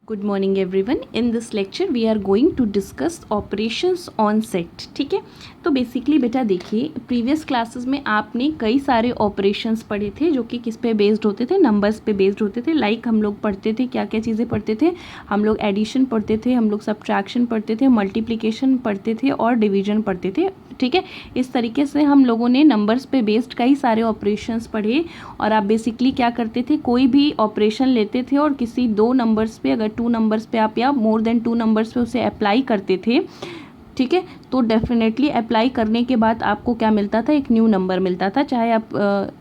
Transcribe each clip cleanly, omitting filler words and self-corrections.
Good morning everyone. In this lecture we are going to discuss operations on set. ठीक है, तो basically बेटा देखिए, प्रीवियस क्लासेस में आपने कई सारे ऑपरेशंस पढ़े थे जो कि किस पे बेस्ड होते थे, नंबर्स पे बेस्ड होते थे। लाइक हम लोग पढ़ते थे, क्या क्या चीज़ें पढ़ते थे, हम लोग एडिशन पढ़ते थे, हम लोग सब्ट्रैक्शन पढ़ते थे, मल्टीप्लिकेशन पढ़ते थे और डिवीजन पढ़ते थे। ठीक है, इस तरीके से हम लोगों ने नंबर्स पे बेस्ड कई सारे ऑपरेशंस पढ़े। और आप बेसिकली क्या करते थे, कोई भी ऑपरेशन लेते थे और किसी दो नंबर्स पे, अगर टू नंबर्स पे आप या मोर देन टू नंबर्स पे उसे अप्लाई करते थे, ठीक है, तो डेफिनेटली अप्लाई करने के बाद आपको क्या मिलता था, एक न्यू नंबर मिलता था। चाहे आप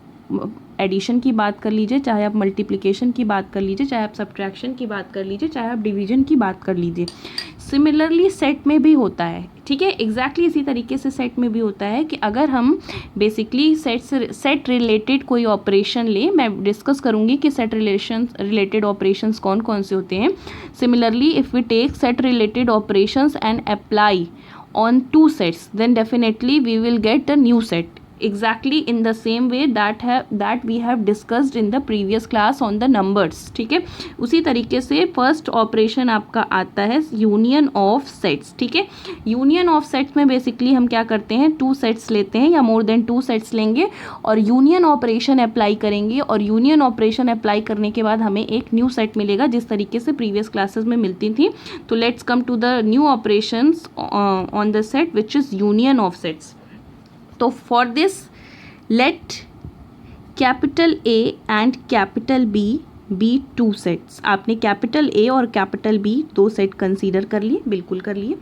एडिशन की बात कर लीजिए, चाहे आप मल्टीप्लिकेशन की बात कर लीजिए, चाहे आप सब्ट्रैक्शन की बात कर लीजिए, चाहे आप डिवीजन की बात कर लीजिए। सिमिलरली सेट में भी होता है। ठीक है, एग्जैक्टली इसी तरीके से सेट में भी होता है कि अगर हम बेसिकली सेट रिलेटेड कोई ऑपरेशन लें, मैं डिस्कस करूंगी कि सेट रिलेटेड ऑपरेशंस कौन कौन से होते हैं। Similarly if we take set related operations and apply on two sets, then definitely we will get a new set exactly in the same way that we have discussed in the previous class on the numbers। ठीक है, उसी तरीके से first operation आपका आता है union of sets. ठीक है, यूनियन ऑफ सेट्स में बेसिकली हम क्या करते हैं, टू सेट्स लेते हैं या मोर देन टू सेट्स लेंगे और यूनियन ऑपरेशन अप्लाई करेंगे, और यूनियन ऑपरेशन अप्लाई करने के बाद हमें एक न्यू सेट मिलेगा जिस तरीके से प्रीवियस क्लासेस में मिलती थी। तो let's come to the new operations on the set which is union of sets. तो for this let capital A and capital B be two sets. आपने कैपिटल ए और कैपिटल बी दो set consider कर लिए, बिल्कुल कर लिए।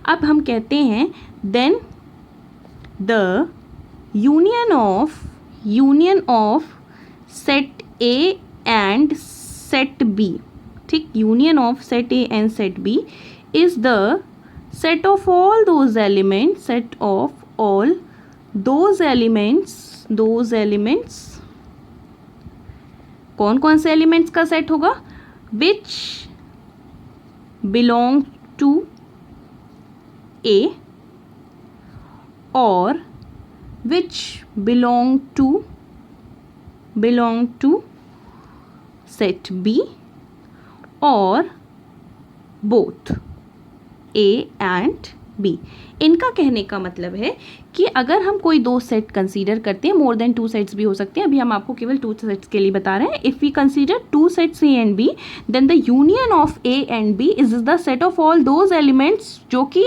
अब हम कहते हैं then the union of set A and set B, ठीक, union of set A and set B is the set of all those elements कौन कौन से एलिमेंट्स का सेट होगा, which belong to A और which belong to set B और both A and B। इनका कहने का मतलब है कि अगर हम कोई दो सेट कंसीडर करते हैं, मोर देन टू सेट्स भी हो सकते हैं, अभी हम आपको केवल टू सेट्स के लिए बता रहे हैं। If we consider two sets A and B, then the union of A and B is the set of all those elements जो कि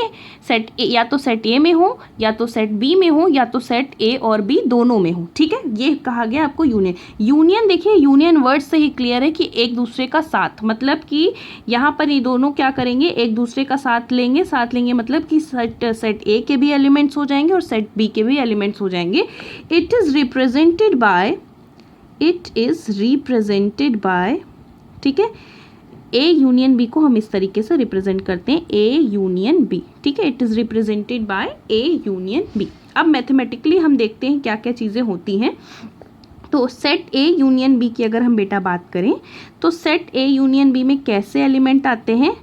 सेट ए, या तो सेट ए में हो या तो सेट बी में हो या तो सेट ए और बी दोनों में हो। ठीक है, ये कहा गया आपको यूनियन देखिए, यूनियन वर्ड से ही क्लियर है कि एक दूसरे का साथ, मतलब कि यहाँ पर ये दोनों क्या करेंगे, एक दूसरे का साथ लेंगे मतलब कि सेट ए के भी एलिमेंट्स हो जाएंगे और सेट बी के भी एलिमेंट्स हो जाएंगे। इट इज रिप्रेजेंटेड बाय, ठीक है, ए यूनियन बी को हम इस तरीके से रिप्रेजेंट करते हैं, ए यूनियन बी। ठीक है, it is represented by A union B. अब मैथमेटिकली हम देखते हैं क्या क्या चीज़ें होती हैं। तो सेट ए यूनियन बी की अगर हम बेटा बात करें तो सेट ए यूनियन बी में कैसे एलिमेंट आते हैं,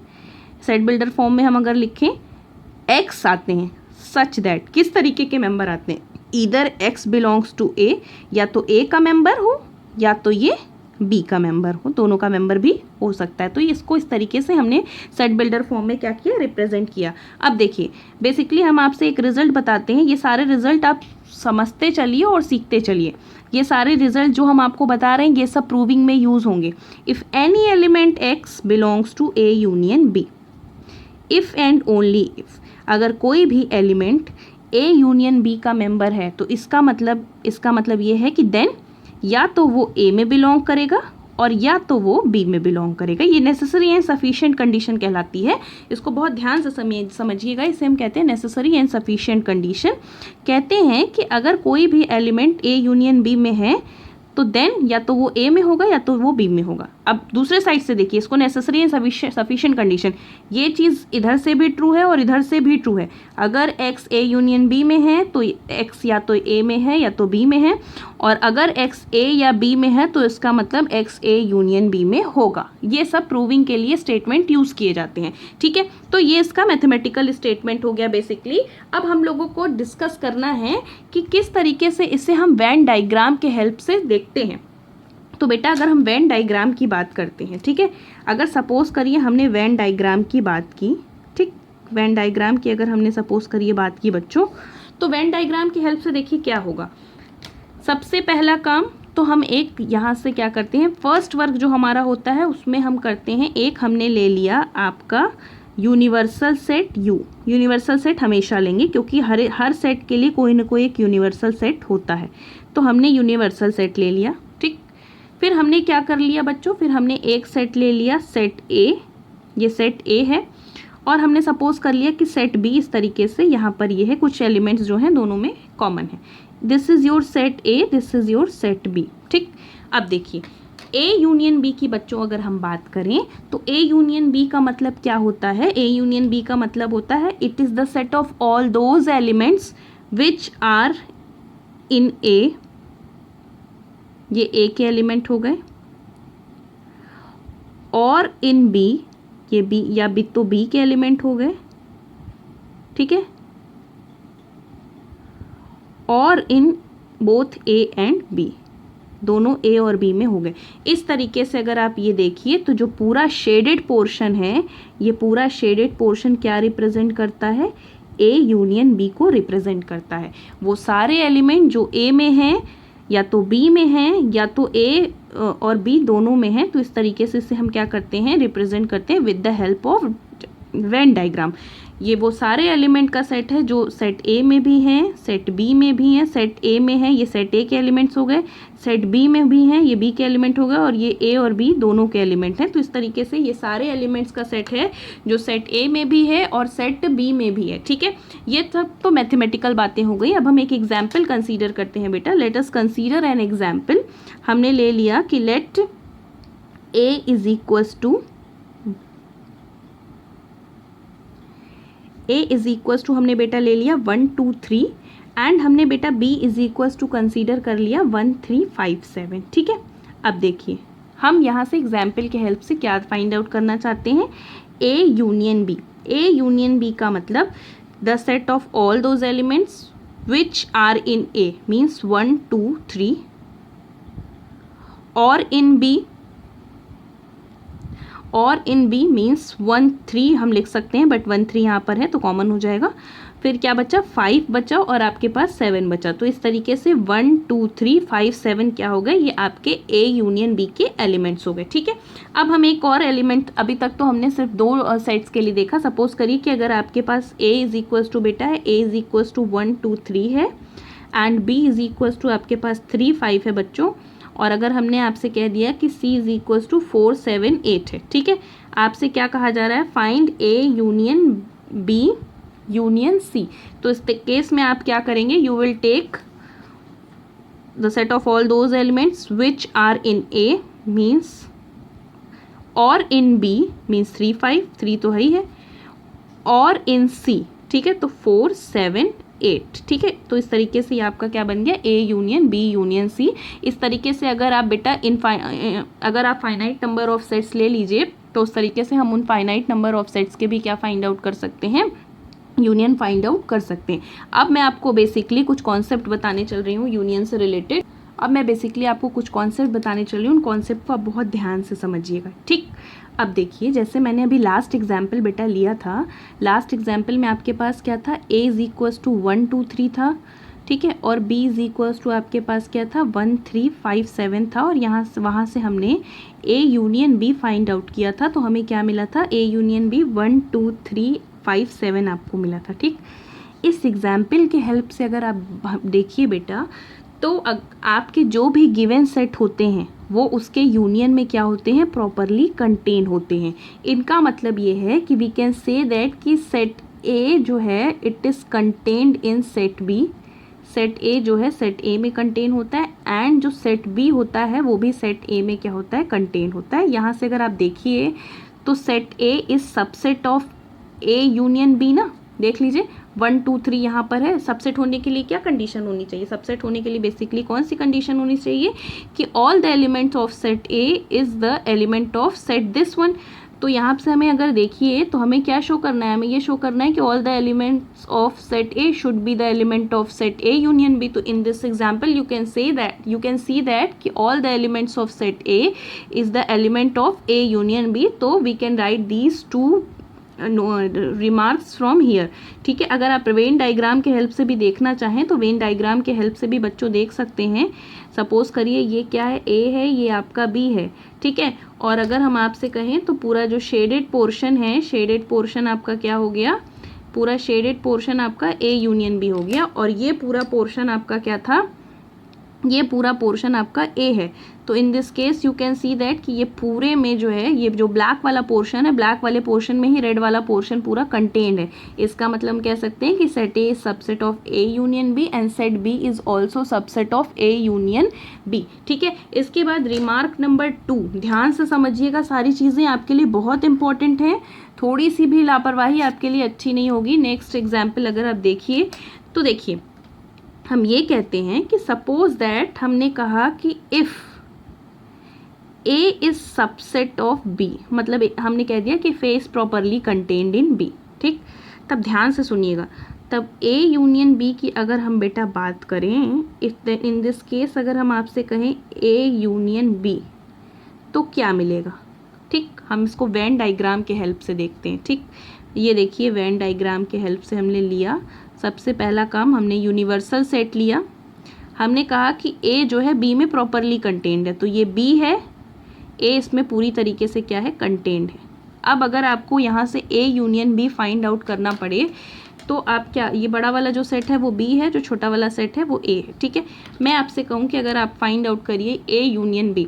सेट बिल्डर फॉर्म में हम अगर लिखें एक्स आते हैं, सच दैट किस तरीके के मेंबर आते हैं, ईदर एक्स बिलोंग्स टू ए, या तो ए का मेंबर हो या तो ये बी का मेंबर हो, दोनों का मेंबर भी हो सकता है। तो इसको इस तरीके से हमने सेट बिल्डर फॉर्म में क्या किया, रिप्रेजेंट किया। अब देखिए, बेसिकली हम आपसे एक रिजल्ट बताते हैं, ये सारे रिजल्ट आप समझते चलिए और सीखते चलिए। ये सारे रिजल्ट जो हम आपको बता रहे हैं ये सब प्रूविंग में यूज होंगे। If any element x belongs to A union B, if and only if, अगर कोई भी एलिमेंट ए यूनियन बी का मेंबर है तो इसका मतलब ये है कि देन या तो वो ए में बिलोंग करेगा और या तो वो बी में बिलोंग करेगा। ये नेसेसरी एंड सफिशिएंट कंडीशन कहलाती है। इसको बहुत ध्यान से समझिएगा, इसे हम कहते हैं नेसेसरी एंड सफिशिएंट कंडीशन। कहते हैं कि अगर कोई भी एलिमेंट ए यूनियन बी में है तो देन या तो वो ए में होगा या तो वो बी में होगा। अब दूसरे साइड से देखिए, इसको नेसेसरी एंड सफिशिएंट कंडीशन, ये चीज़ इधर से भी ट्रू है और इधर से भी ट्रू है। अगर एक्स ए यूनियन बी में है तो एक्स या तो ए में है या तो बी में है, और अगर एक्स ए या बी में है तो इसका मतलब एक्स ए यूनियन बी में होगा। ये सब प्रूविंग के लिए स्टेटमेंट यूज़ किए जाते हैं। ठीक है, तो ये इसका मैथमेटिकल स्टेटमेंट हो गया बेसिकली। अब हम लोगों को डिस्कस करना है कि किस तरीके से इसे हम वेन डायग्राम के हेल्प से देखते हैं। तो बेटा अगर हम वेन डायग्राम की बात करते हैं, ठीक है, अगर सपोज करिए हमने वेन डायग्राम की बात की, ठीक, वेन डायग्राम की अगर हमने सपोज करिए बात की बच्चों, तो वेन डायग्राम की हेल्प से देखिए क्या होगा। सबसे पहला काम तो हम एक यहाँ से क्या करते हैं, फर्स्ट वर्क जो हमारा होता है उसमें हम करते हैं, एक हमने ले लिया आपका universal set you. Universal set हमेशा लेंगे क्योंकि हर सेट के लिए कोई ना कोई एक यूनिवर्सल सेट होता है, तो हमने यूनिवर्सल सेट ले लिया, ठीक। फिर हमने क्या कर लिया बच्चों, फिर हमने एक सेट ले लिया सेट ए, ये सेट ए है, और हमने सपोज कर लिया कि सेट बी इस तरीके से यहाँ पर ये है, कुछ एलिमेंट्स जो हैं दोनों में कॉमन है। This is your set A, this is your set B, ठीक। अब देखिए ए यूनियन बी की बच्चों अगर हम बात करें तो ए यूनियन बी का मतलब क्या होता है, ए यूनियन बी का मतलब होता है it is the set of all those elements which are in A, ये ए के एलिमेंट हो गए, और इन बी, ये बी या बी तो बी के एलिमेंट हो गए, ठीक है, और in both A and B, दोनों ए और बी में हो गए। इस तरीके से अगर आप ये देखिए तो जो पूरा शेडेड पोर्शन है, ये पूरा शेडेड पोर्शन क्या रिप्रेजेंट करता है, ए यूनियन बी को रिप्रेजेंट करता है। वो सारे एलिमेंट जो ए में हैं या तो बी में हैं या तो ए और बी दोनों में हैं, तो इस तरीके से इसे हम क्या करते हैं, रिप्रेजेंट करते हैं with the help of Venn diagram. ये वो सारे एलिमेंट का सेट है जो सेट ए में भी हैं, सेट बी में भी हैं, सेट ए में है ये सेट ए के एलिमेंट्स हो गए, सेट बी में भी हैं ये बी के एलिमेंट हो गए, और ये ए और बी दोनों के एलिमेंट हैं। तो इस तरीके से ये सारे एलिमेंट्स का सेट है जो सेट ए में भी है और सेट बी में भी है, ठीक है। ये सब तो मैथमेटिकल बातें हो गई। अब हम एक एग्जाम्पल कंसीडर करते हैं बेटा, let us consider an example. हमने ले लिया कि let A is equals to a is equals to हमने बेटा ले लिया 1 2 3 एंड हमने बेटा b is equals to consider कर लिया 1 3 5 7, ठीक है। अब देखिए हम यहाँ से एग्जाम्पल के हेल्प से क्या फाइंड आउट करना चाहते हैं, a union b। a union b का मतलब the set of all those elements which are in a means 1 2 3 और इन b, और इन बी मीन्स 1 3 हम लिख सकते हैं, बट 1 3 यहाँ पर है तो कॉमन हो जाएगा। फिर क्या बचा, 5 बचा और आपके पास 7 बचा। तो इस तरीके से 1 2 3 5 7 क्या हो गए, ये आपके ए यूनियन बी के एलिमेंट्स हो गए, ठीक है। अब हम एक और एलिमेंट, अभी तक तो हमने सिर्फ दो सेट्स के लिए देखा। सपोज करिए कि अगर आपके पास ए इज इक्वल्स टू बेटा है, ए इज इक्वल्स टू 1 2 3 है and B is equals to आपके पास 3 5 है बच्चों, और अगर हमने आपसे कह दिया कि c इज इक्वल्स टू 4 7 8 है, ठीक है। आपसे क्या कहा जा रहा है, find A union b union c। तो इस केस में आप क्या करेंगे, you will take the set of all those elements which are in a means, और इन b मीन्स 3 5 3 तो है ही है, और इन c, ठीक है, तो 4 7 8, ठीक है। तो इस तरीके से आपका क्या बन गया, A union B union C. इस तरीके से अगर आप बेटा अगर आप फाइनाइट नंबर ऑफ सेट्स ले लीजिए तो उस तरीके से हम उन फाइनाइट नंबर ऑफ सेट्स के भी क्या फाइंड आउट कर सकते हैं, यूनियन फाइंड आउट कर सकते हैं। अब मैं आपको बेसिकली कुछ कॉन्सेप्ट बताने चल रही हूँ यूनियन से रिलेटेड। अब मैं बेसिकली आपको कुछ कॉन्सेप्ट बताने चल रही हूँ, उन कॉन्सेप्ट को आप बहुत ध्यान से समझिएगा, ठीक। अब देखिए जैसे मैंने अभी लास्ट एग्जाम्पल बेटा लिया था, लास्ट एग्जाम्पल में आपके पास क्या था, a इज इक्वल्स टू 1 2 3 था, ठीक है, और b इज इक्वल्स टू आपके पास क्या था, 1 3 5 7 था, और वहाँ से हमने a union b find out किया था। तो हमें क्या मिला था, a यूनियन b 1 2 3 5 7 आपको मिला था, ठीक। इस एग्जाम्पल के हेल्प से अगर आप देखिए बेटा, तो आपके जो भी गिवन सेट होते हैं वो उसके यूनियन में क्या होते हैं, प्रॉपरली कंटेन होते हैं। इनका मतलब ये है कि वी कैन से दैट कि सेट ए जो है it is contained in set B, set A जो है सेट ए में कंटेन होता है, एंड जो सेट बी होता है वो भी सेट ए में क्या होता है, कंटेन होता है। यहाँ से अगर आप देखिए तो set A is subset of A union B ना, देख लीजिए 1 2 3 यहाँ पर है। सबसेट होने के लिए क्या कंडीशन होनी चाहिए, सबसेट होने के लिए बेसिकली कौन सी कंडीशन होनी चाहिए कि all the elements of set A is the element of set this one. तो यहाँ से हमें अगर देखिए तो हमें क्या शो करना है, हमें ये शो करना है कि all the elements of set A should be the element of set A union B. तो in this example you can see that कि all the elements of set A is the element of A union B. तो we can write these two remarks from here. ठीक है, अगर आप Venn diagram के help से भी देखना चाहें तो वेन डायग्राम के हेल्प से भी बच्चों देख सकते हैं। सपोज करिए ये क्या है, ए है, ये आपका बी है। ठीक है, और अगर हम आपसे कहें तो पूरा जो शेडेड पोर्शन है, शेडेड पोर्शन आपका क्या हो गया, पूरा शेडेड पोर्शन आपका ए यूनियन बी हो गया, और ये पूरा पोर्शन आपका क्या था, ये पूरा पोर्शन आपका ए है। तो in this case you can see that कि ये पूरे में जो है, ये जो ब्लैक वाला पोर्शन है, ब्लैक वाले पोर्शन में ही रेड वाला पोर्शन पूरा कंटेन्ड है। इसका मतलब हम कह सकते हैं कि set A is subset of A union B and set B is also subset of A union B. ठीक है, इसके बाद रिमार्क नंबर 2, ध्यान से समझिएगा, सारी चीज़ें आपके लिए बहुत इंपॉर्टेंट हैं, थोड़ी सी भी लापरवाही आपके लिए अच्छी नहीं होगी। नेक्स्ट एग्जाम्पल अगर आप देखिए तो देखिए, हम ये कहते हैं कि सपोज दैट हमने कहा कि if A is subset of B, मतलब हमने कह दिया कि A is properly contained in B। ठीक, तब ध्यान से सुनिएगा, तब A यूनियन B की अगर हम बेटा बात करें, इन दिस केस अगर हम आपसे कहें A यूनियन B तो क्या मिलेगा। ठीक, हम इसको वेन डायग्राम के हेल्प से देखते हैं। ठीक, ये देखिए वेन डायग्राम के हेल्प से हमने लिया, सबसे पहला काम हमने यूनिवर्सल सेट लिया, हमने कहा कि A जो है B में प्रॉपरली कंटेन्ड है, तो ये B है, A इसमें पूरी तरीके से क्या है, कंटेन्ड है। अब अगर आपको यहाँ से A union B find out करना पड़े तो आप क्या, ये बड़ा वाला जो सेट है वो B है, जो छोटा वाला सेट है वो A है। ठीक है, मैं आपसे कहूँ कि अगर आप फाइंड आउट करिए A यूनियन B,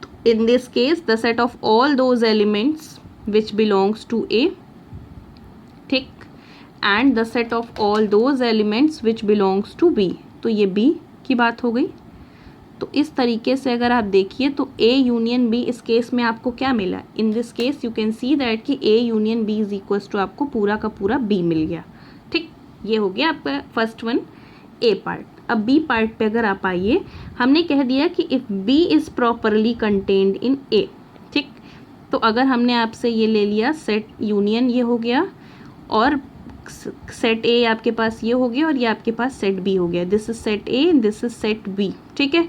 तो in this case the set of all those elements which belongs to A, ठीक, and the set of all those elements which belongs to B, तो ये B की बात हो गई। तो इस तरीके से अगर आप देखिए तो A यूनियन B इस केस में आपको क्या मिला, in this case you can see that कि A union B is equals to आपको पूरा का पूरा B मिल गया। ठीक, ये हो गया आपका फर्स्ट वन A पार्ट। अब B पार्ट पे अगर आप आइए, हमने कह दिया कि if B is properly contained in A। ठीक, तो अगर हमने आपसे ये ले लिया सेट यूनियन, ये हो गया, और सेट A आपके पास ये हो गया, और ये आपके पास सेट B हो गया, this is set A, this is set B। ठीक है,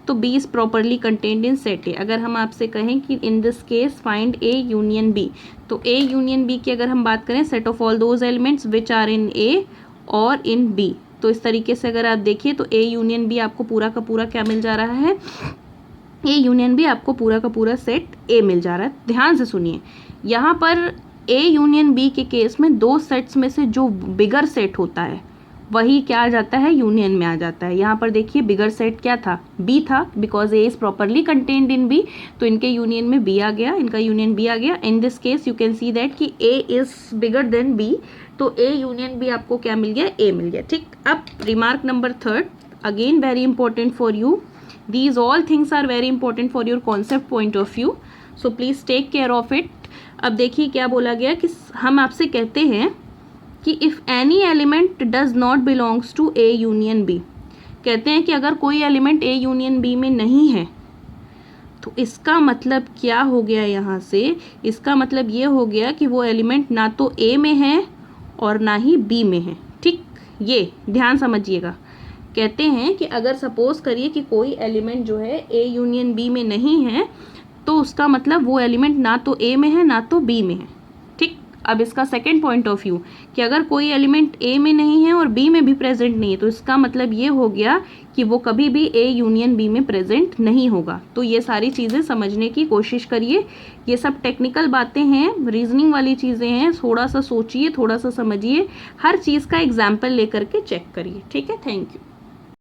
तो B is properly contained in set A। अगर हम आपसे कहें कि in this case find A union B, तो A यूनियन B की अगर हम बात करें, set of all those elements which are in A और इन B, तो इस तरीके से अगर आप देखिए तो A यूनियन B आपको पूरा का पूरा क्या मिल जा रहा है, A यूनियन B आपको पूरा का पूरा सेट A मिल जा रहा है। ध्यान से सुनिए, यहाँ पर A यूनियन B के केस में दो सेट्स में से जो बिगर सेट होता है वही क्या आ जाता है, यूनियन में आ जाता है। यहाँ पर देखिए बिगर सेट क्या था, B था, because A is properly contained in B, तो इनके यूनियन में B आ गया, इनका यूनियन B आ गया। इन this case you can see that कि A is bigger than B, तो A यूनियन B आपको क्या मिल गया, A मिल गया। ठीक, अब remark number 3, again very important for you, these all things are very important for your concept point of view, so please take care of it. अब देखिए क्या बोला गया कि हम आपसे कहते हैं कि if any element does not belongs to A union B, कहते हैं कि अगर कोई एलिमेंट A यूनियन B में नहीं है तो इसका मतलब क्या हो गया, यहाँ से इसका मतलब ये हो गया कि वो एलिमेंट ना तो A में है और ना ही B में है। ठीक, ये ध्यान समझिएगा, कहते हैं कि अगर सपोज करिए कि कोई एलिमेंट जो है A यूनियन B में नहीं है, तो उसका मतलब वो एलिमेंट ना तो A में है ना तो B में है। ठीक, अब इसका सेकंड पॉइंट ऑफ व्यू कि अगर कोई एलिमेंट A में नहीं है और B में भी प्रेजेंट नहीं है, तो इसका मतलब ये हो गया कि वो कभी भी A यूनियन B में प्रेजेंट नहीं होगा। तो ये सारी चीज़ें समझने की कोशिश करिए, ये सब टेक्निकल बातें हैं, रीजनिंग वाली चीज़ें हैं, थोड़ा सा सोचिए, थोड़ा सा समझिए, हर चीज़ का एग्जाम्पल लेकर के चेक करिए। ठीक है, थैंक यू।